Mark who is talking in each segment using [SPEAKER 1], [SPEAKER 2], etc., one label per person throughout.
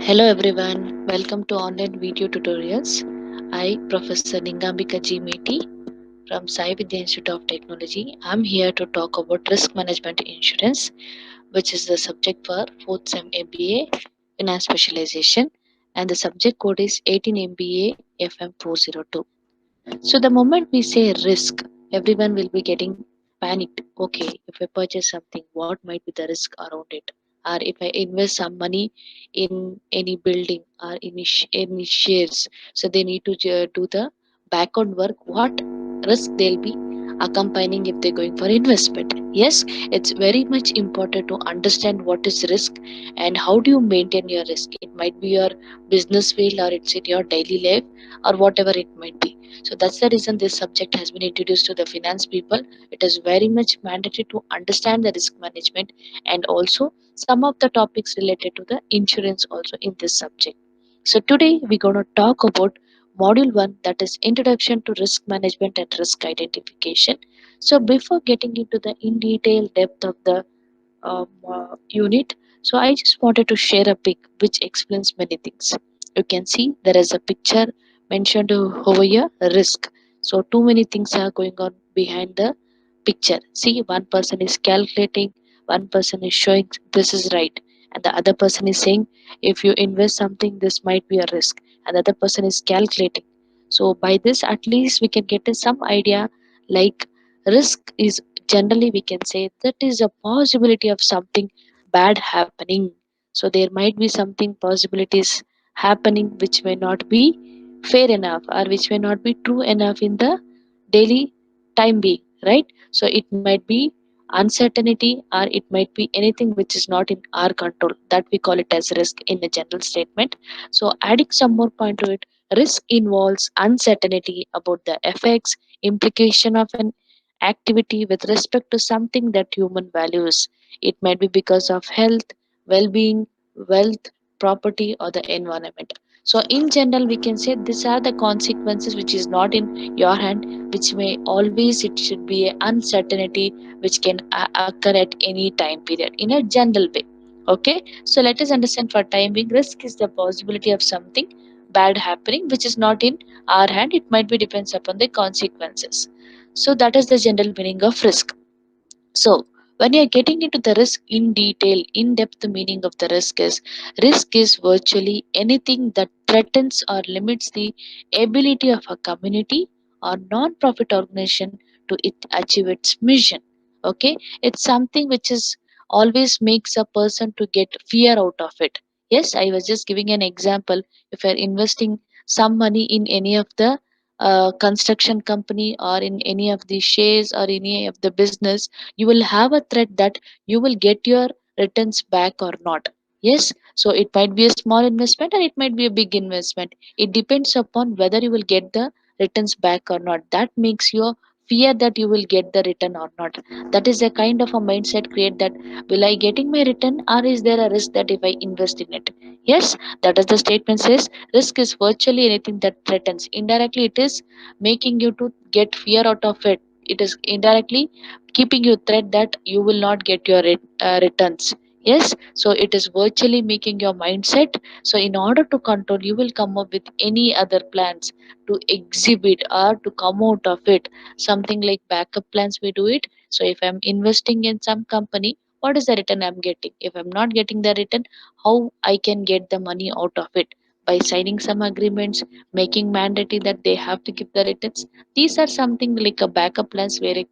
[SPEAKER 1] Hello everyone, welcome to online video tutorials. I, Professor Ningambika G. Meti from Sai Vidya Institute of Technology. I'm here to talk about risk management insurance, which is the subject for 4th SEM MBA Finance Specialization, and the subject code is 18 MBA FM 402. So the moment we say risk, everyone will be getting panicked. Okay, if I purchase something, what might be the risk around it? Or if I invest some money in any building or any shares, so they need to do the background work. What risk they'll be accompanying if they're going for investment? Yes, it's very much important to understand what is risk and how do you maintain your risk. It might be your business field or it's in your daily life or whatever it might be. So that's the reason this subject has been introduced to the finance people. It is very much mandatory to understand the risk management and also some of the topics related to the insurance also in this subject. So today we're going to talk about module 1, that is introduction to risk management and risk identification. So before getting into the in detail depth of the unit, so I just wanted to share a pic which explains many things. You can see there is a picture mentioned over here, risk. So too many things are going on behind the picture. See, one person is calculating, one person is showing this is right, and the other person is saying if you invest something, this might be a risk, and the other person is calculating. So by this, at least we can get some idea. Like, risk is generally we can say that is a possibility of something bad happening. So there might be something possibilities happening which may not be fair enough or which may not be true enough in the daily time being, right? So it might be uncertainty or it might be anything which is not in our control, that we call it as risk in a general statement. So adding some more point to it, risk involves uncertainty about the effects implication of an activity with respect to something that human values. It might be because of health, well-being, wealth, property, or the environment. So in general we can say these are the consequences which is not in your hand, which may always it should be a uncertainty which can occur at any time period in a general way. Okay, so let us understand for time being, risk is the possibility of something bad happening which is not in our hand. It might be depends upon the consequences. So that is the general meaning of risk. So, when you are getting into the risk in detail, in depth meaning of the risk is virtually anything that threatens or limits the ability of a community or non-profit organization to achieve its mission. Okay, it's something which is always makes a person to get fear out of it. Yes, I was just giving an example. If you're investing some money in any of the construction company or in any of the shares or any of the business, you will have a threat that you will get your returns back or not. Yes, so it might be a small investment or it might be a big investment. It depends upon whether you will get the returns back or not. That makes you fear that you will get the return or not. That is a kind of a mindset create that will I getting my return or is there a risk that if I invest in it? Yes, that is the statement says risk is virtually anything that threatens. Indirectly, it is making you to get fear out of it. It is indirectly keeping you threat that you will not get your returns. Yes, so it is virtually making your mindset. So in order to control, you will come up with any other plans to exhibit or to come out of it. Something like backup plans, we do it. So if I'm investing in some company, what is the return I'm getting? If I'm not getting the return, how I can get the money out of it? By signing some agreements, making mandatory that they have to give the returns. These are something like a backup plans where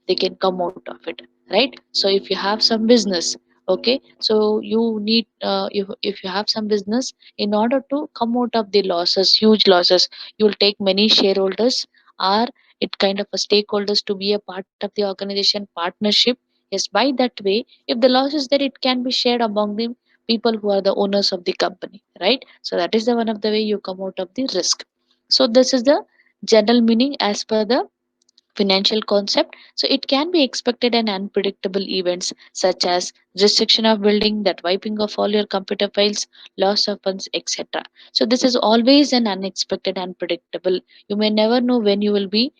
[SPEAKER 1] they can come out of it, right? So if you have some business, okay, so you need if you have some business, in order to come out of the losses, huge losses, you'll take many shareholders or it kind of a stakeholders to be a part of the organization partnership. Yes, by that way, if the loss is there, it can be shared among the people who are the owners of the company, right? So that is the one of the way you come out of the risk. So this is the general meaning as per the financial concept. So it can be expected and unpredictable events such as restriction of building, that wiping of all your computer files, loss of funds, etc. So this is always an unexpected, unpredictable. You may never know when you will be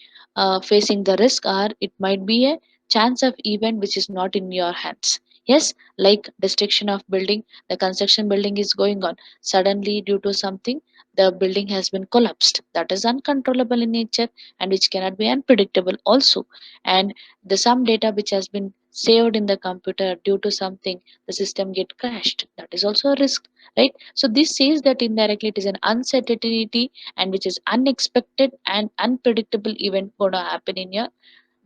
[SPEAKER 1] facing the risk, or it might be a chance of event which is not in your hands. Yes, like destruction of building, the construction building is going on. Suddenly, due to something, the building has been collapsed. That is uncontrollable in nature and which cannot be unpredictable also. And the some data which has been saved in the computer due to something, the system get crashed. That is also a risk, right? So this says that indirectly it is an uncertainty and which is unexpected and unpredictable event going to happen in your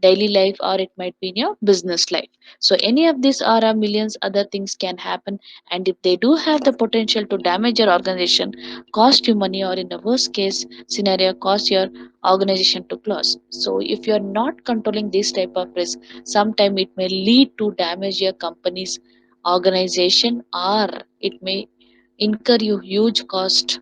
[SPEAKER 1] daily life or it might be in your business life. So any of these are a millions other things can happen, and if they do have the potential to damage your organization, cost you money, or in the worst case scenario cause your organization to close. So if you are not controlling this type of risk, sometime it may lead to damage your company's organization, or it may incur you huge cost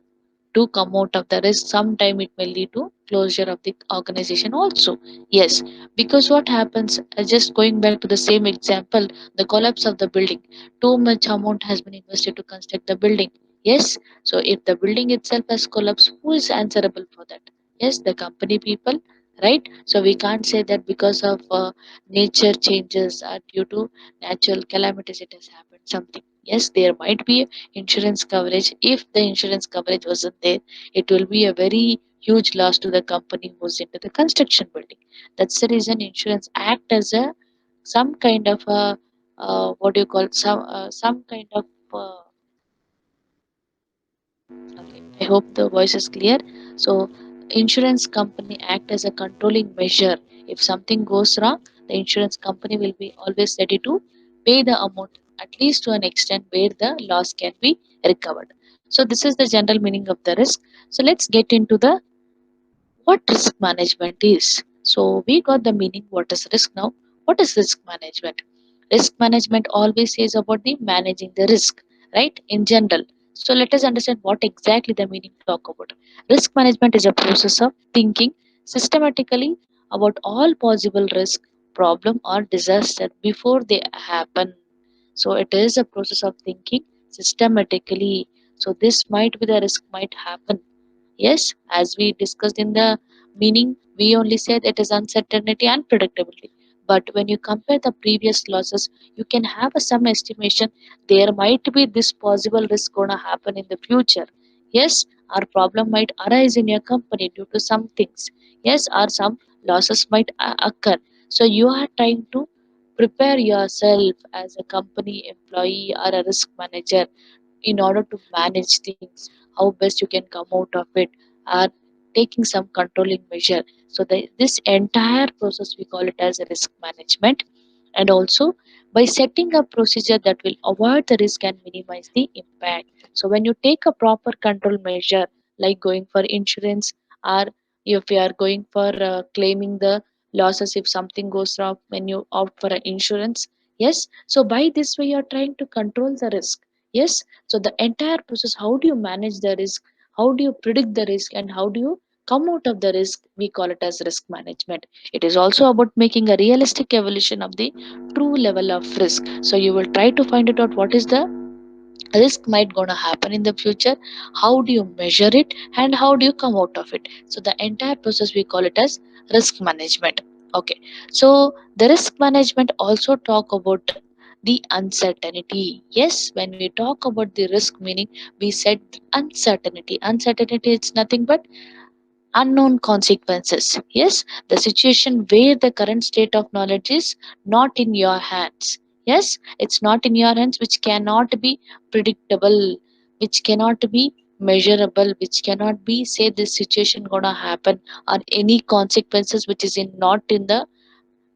[SPEAKER 1] to come out of the risk. Sometime it may lead to closure of the organization also. Yes, because what happens, just going back to the same example, the collapse of the building, too much amount has been invested to construct the building. Yes, so if the building itself has collapsed, who is answerable for that? Yes, the company people, right? So we can't say that because of nature changes or due to natural calamities it has happened something. Yes, there might be insurance coverage. If the insurance coverage wasn't there, it will be a very huge loss to the company who's into the construction building. That's the reason insurance act as a some kind of a what do you call, some kind of okay, I hope the voice is clear. So insurance company act as a controlling measure. If something goes wrong, the insurance company will be always ready to pay the amount, at least to an extent where the loss can be recovered. So this is the general meaning of the risk. So let's get into the what risk management is. So we got the meaning what is risk now. What is risk management? Risk management always says about the managing the risk, right? In general. So let us understand what exactly the meaning talk about. Risk management is a process of thinking systematically about all possible risk, problem or disaster before they happen. So it is a process of thinking systematically. So this might be the risk might happen. Yes, as we discussed in the meaning, we only said it is uncertainty and predictability. But when you compare the previous losses, you can have a some estimation. There might be this possible risk gonna happen in the future. Yes, our problem might arise in your company due to some things. Yes, or some losses might occur. So you are trying to prepare yourself as a company employee or a risk manager in order to manage things, how best you can come out of it, are taking some controlling measure. So this entire process we call it as a risk management. And also by setting a procedure that will avoid the risk and minimize the impact. So when you take a proper control measure like going for insurance, or if you are going for claiming the losses if something goes wrong when you opt for an insurance. Yes, so by this way you are trying to control the risk. Yes, so the entire process, how do you manage the risk, how do you predict the risk, and how do you come out of the risk, we call it as risk management. It is also about making a realistic evaluation of the true level of risk. So you will try to find it out what is the risk might gonna happen in the future, how do you measure it, and how do you come out of it. So the entire process we call it as risk management. Okay, so the risk management also talk about the uncertainty. Yes, when we talk about the risk meaning, we said uncertainty. Uncertainty is nothing but unknown consequences. Yes, the situation where the current state of knowledge is not in your hands. Yes, it's not in your hands, which cannot be predictable, which cannot be measurable, which cannot be say this situation gonna happen, or any consequences which is in not in the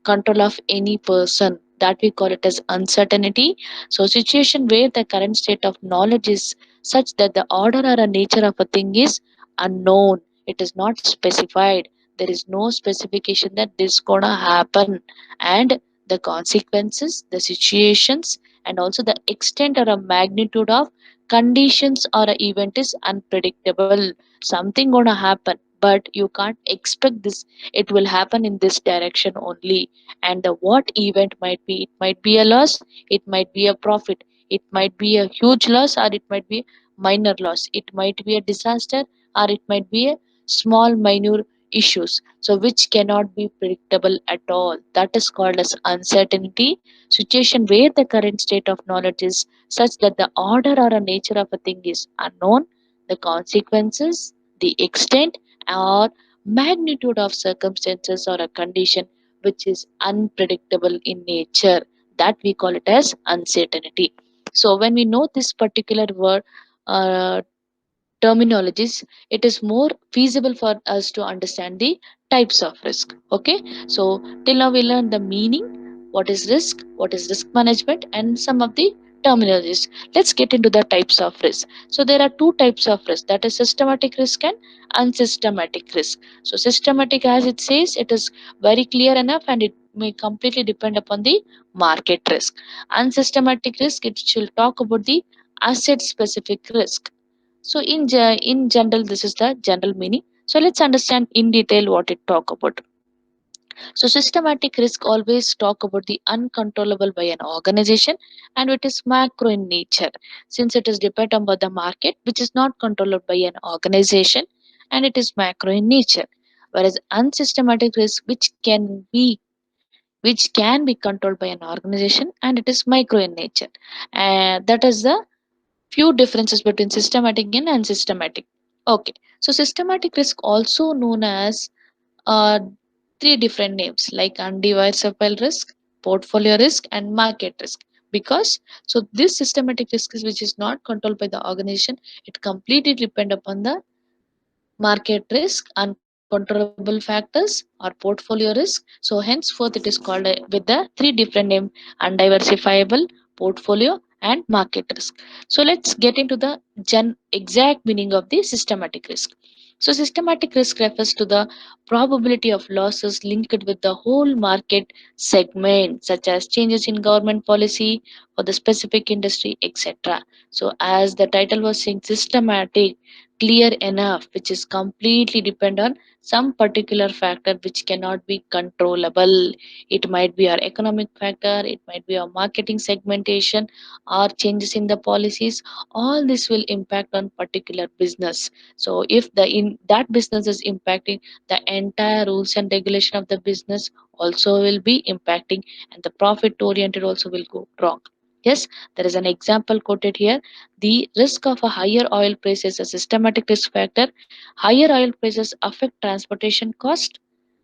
[SPEAKER 1] control of any person, that we call it as uncertainty. So situation where the current state of knowledge is such that the order or a nature of a thing is unknown, it is not specified, there is no specification that this gonna happen, and the consequences, the situations, and also the extent or a magnitude of conditions or a event is unpredictable. Something gonna happen but you can't expect this, it will happen in this direction only. And the what event might be, it might be a loss, it might be a profit, it might be a huge loss, or it might be minor loss, it might be a disaster, or it might be a small minor issues, so which cannot be predictable at all. That is called as uncertainty situation, where the current state of knowledge is such that the order or a nature of a thing is unknown, the consequences, the extent or magnitude of circumstances or a condition which is unpredictable in nature, that we call it as uncertainty. So when we know this particular word, uh, terminologies, it is more feasible for us to understand the types of risk. Okay, so till now we learned the meaning, what is risk management, and some of the terminologies. Let's get into the types of risk. So there are two types of risk, that is systematic risk and unsystematic risk. So systematic, as it says, it is very clear enough and it may completely depend upon the market risk. Unsystematic risk, it should talk about the asset specific risk. So in general, this is the general meaning. So let's understand in detail what it talk about. So systematic risk always talk about the uncontrollable by an organization, and it is macro in nature, since it is dependent on the market, which is not controlled by an organization, and it is macro in nature. Whereas unsystematic risk, which can be controlled by an organization, and it is micro in nature. And that is the few differences between systematic and unsystematic. Okay, so systematic risk, also known as uh, three different names like undiversified risk, portfolio risk, and market risk. Because so this systematic risk is which is not controlled by the organization, it completely depend upon the market risk, uncontrollable factors, or portfolio risk. So henceforth it is called with the three different name: undiversifiable, portfolio, and market risk. So let's get into the exact meaning of the systematic risk. So systematic risk refers to the probability of losses linked with the whole market segment, such as changes in government policy for the specific industry, etc. So as the title was saying, systematic, clear enough, which is completely depend on some particular factor which cannot be controllable. It might be our economic factor, it might be our marketing segmentation, or changes in the policies. All this will impact on particular business. So if the in that business is impacting, the entire rules and regulation of the business also will be impacting, and the profit oriented also will go wrong. Yes, there is an example quoted here: the risk of a higher oil price is a systematic risk factor. Higher oil prices affect transportation cost,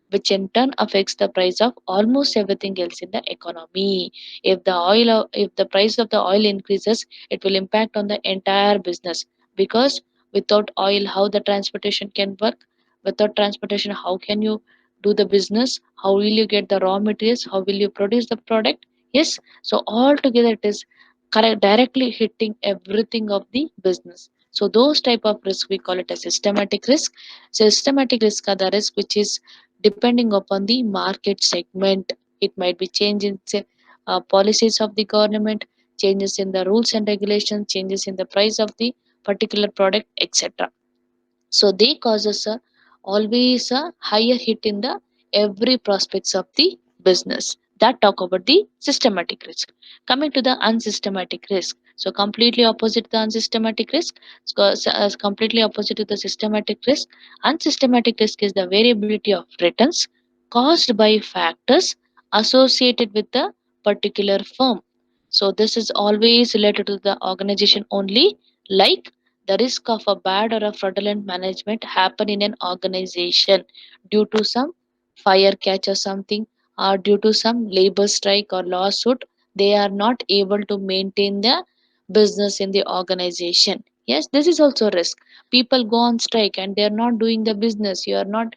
[SPEAKER 1] which in turn affects the price of almost everything else in the economy. If the price of the oil increases, it will impact on the entire business, because without oil, how the transportation can work? Without transportation, how can you do the business? How will you get the raw materials? How will you produce the product? Yes, so altogether it is correct directly hitting everything of the business. So those type of risk we call it a systematic risk. Systematic risk are the risk which is depending upon the market segment. It might be change in policies of the government, changes in the rules and regulations, changes in the price of the particular product, etc. So they causes a always a higher hit in the every prospects of the business. That talk about the systematic risk. Coming to the unsystematic risk, so completely opposite the unsystematic risk, completely opposite to the systematic risk. Unsystematic risk is the variability of returns caused by factors associated with the particular firm. So this is always related to the organization only, like the risk of a bad or a fraudulent management happen in an organization due to some fire catch or something, or due to some labor strike or lawsuit. They are not able to maintain the business in the organization. Yes, this is also risk. People go on strike and they are not doing the business. They are not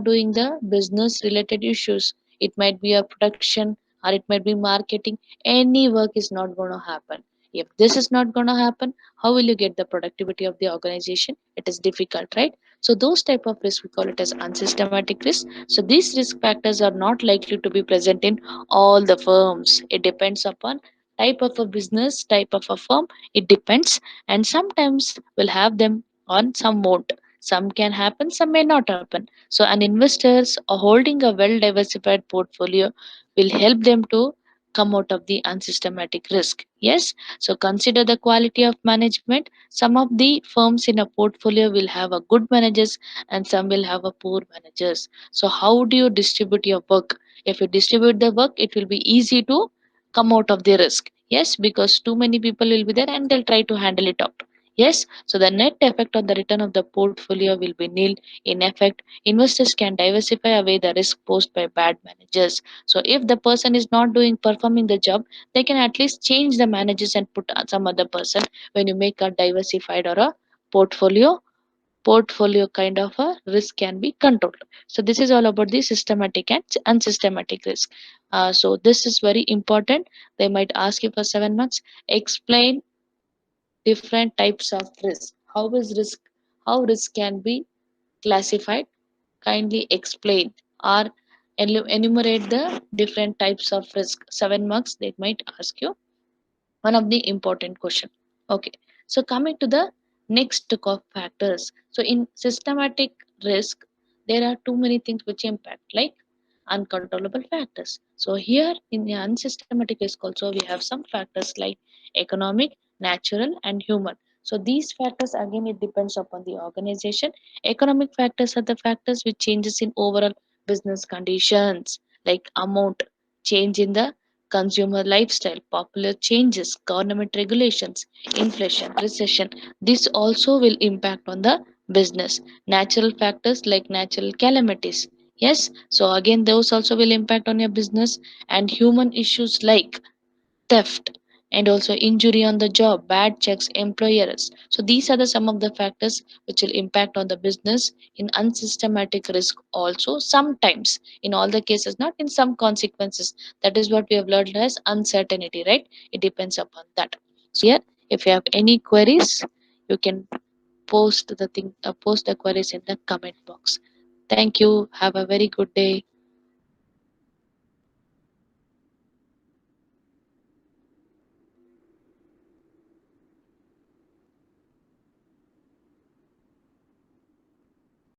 [SPEAKER 1] doing the business related issues. It might be a production, or it might be marketing. Any work is not going to happen. If this is not going to happen, how will you get the productivity of the organization? It is difficult, right? So those type of risk we call it as unsystematic risk. So these risk factors are not likely to be present in all the firms. It depends upon type of a business, type of a firm. It depends, and sometimes we'll have them on, some won't. Some can happen, some may not happen. So an investors holding a well diversified portfolio will help them to come out of the unsystematic risk. Yes, so consider the quality of management. Some of the firms in a portfolio will have a good managers and some will have a poor managers. So how do you distribute your work? If you distribute the work, it will be easy to come out of the risk. Yes, because too many people will be there and they'll try to handle it out. Yes, so the net effect on the return of the portfolio will be nil. In effect, investors can diversify away the risk posed by bad managers. So if the person is not doing performing the job, they can at least change the managers and put some other person. When you make a diversified or a portfolio portfolio kind of a risk can be controlled. So this is all about the systematic and unsystematic risk. So this is very important. They might ask you for 7 months. Explain different types of risk. How risk can be classified? Kindly explain or enumerate the different types of risk. 7 marks they might ask you, one of the important question. Okay, so coming to the next factors. So in systematic risk, there are too many things which impact, like uncontrollable factors. So here in the unsystematic risk also we have some factors like economic, natural and human. So these factors again it depends upon the organization. Economic factors are the factors which changes in overall business conditions, like amount, change in the consumer lifestyle, popular changes, government regulations, inflation, recession. This also will impact on the business. Natural factors like natural calamities. Yes, so again, those also will impact on your business, and human issues like theft and also injury on the job, bad checks, employers. So these are the some of the factors which will impact on the business in unsystematic risk also. Sometimes, in all the cases, not in some consequences. That is what we have learned as uncertainty, right? It depends upon that. So here, if you have any queries, you can post the queries in the comment box. Thank you. Have a very good day.